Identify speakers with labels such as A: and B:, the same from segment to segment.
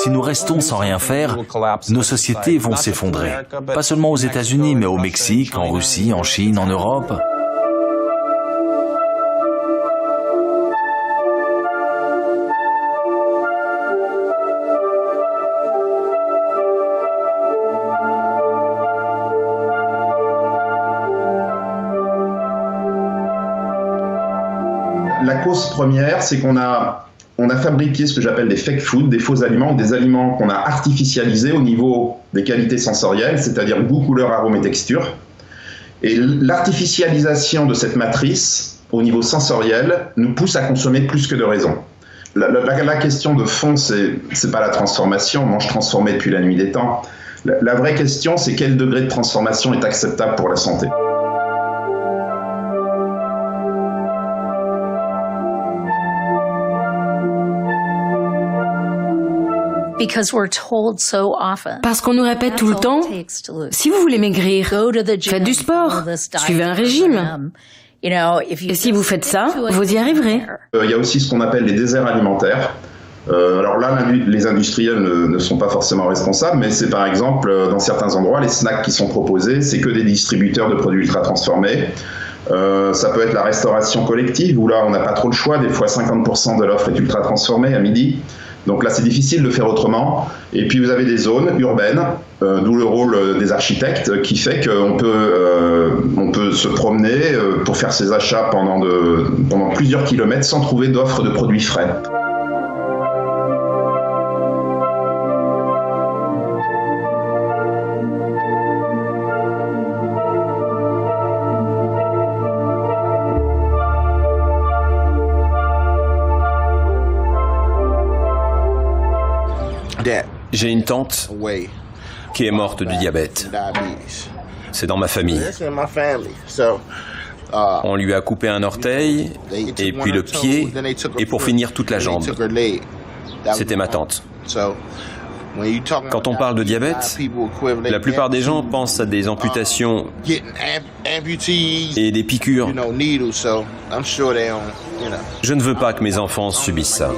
A: Si nous restons sans rien faire, nos sociétés vont s'effondrer. Pas seulement aux États-Unis, mais au Mexique, en Russie, en Chine, en Europe.
B: La cause première, c'est qu'on a fabriqué ce que j'appelle des fake foods, des faux aliments, des aliments qu'on a artificialisés au niveau des qualités sensorielles, c'est-à-dire goût, couleur, arôme et texture. Et l'artificialisation de cette matrice, au niveau sensoriel, nous pousse à consommer plus que de raison. La question de fond, c'est pas la transformation, mange transformé depuis la nuit des temps. La vraie question, c'est quel degré de transformation est acceptable pour la santé.
C: Parce qu'on nous répète tout le temps, si vous voulez maigrir, faites du sport, suivez un régime. Et si vous faites ça, vous y arriverez.
B: Il y a aussi ce qu'on appelle les déserts alimentaires. Alors là, les industriels ne sont pas forcément responsables, mais c'est par exemple, dans certains endroits, les snacks qui sont proposés, c'est que des distributeurs de produits ultra transformés. Ça peut être la restauration collective, où là, on n'a pas trop le choix. Des fois, 50% de l'offre est ultra transformée à midi. Donc là, c'est difficile de faire autrement. Et puis, vous avez des zones urbaines, d'où le rôle des architectes, qui fait qu'on peut se promener pour faire ses achats pendant plusieurs kilomètres sans trouver d'offres de produits frais.
D: J'ai une tante qui est morte du diabète. C'est dans ma famille. On lui a coupé un orteil, et puis le pied, et pour finir toute la jambe. C'était ma tante. Quand on parle de diabète, la plupart des gens pensent à des amputations et des piqûres. Je ne veux pas que mes enfants subissent ça.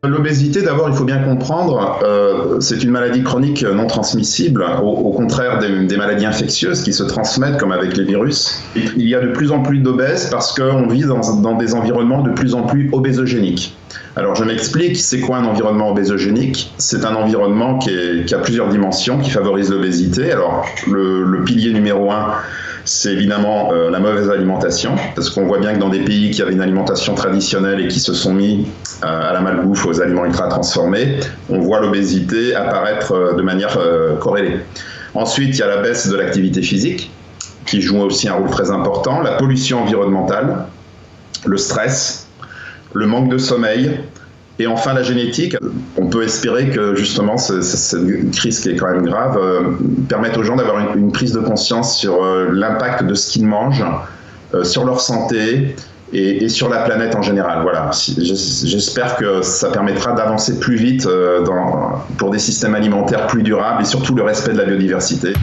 B: L'obésité, d'abord, il faut bien comprendre, c'est une maladie chronique non transmissible, au contraire des maladies infectieuses qui se transmettent comme avec les virus. Il y a de plus en plus d'obèses parce qu'on vit dans des environnements de plus en plus obésogéniques. Alors je m'explique, c'est quoi un environnement obésogénique ? C'est un environnement qui a plusieurs dimensions, qui favorise l'obésité. Alors le pilier numéro 1, c'est évidemment la mauvaise alimentation, parce qu'on voit bien que dans des pays qui avaient une alimentation traditionnelle et qui se sont mis à la malbouffe, aux aliments ultra transformés, on voit l'obésité apparaître de manière corrélée. Ensuite, il y a la baisse de l'activité physique, qui joue aussi un rôle très important, la pollution environnementale, le stress, le manque de sommeil, et enfin la génétique. On peut espérer que justement cette crise qui est quand même grave permette aux gens d'avoir une prise de conscience sur l'impact de ce qu'ils mangent, sur leur santé et sur la planète en général. Voilà. J'espère que ça permettra d'avancer plus vite pour des systèmes alimentaires plus durables et surtout le respect de la biodiversité.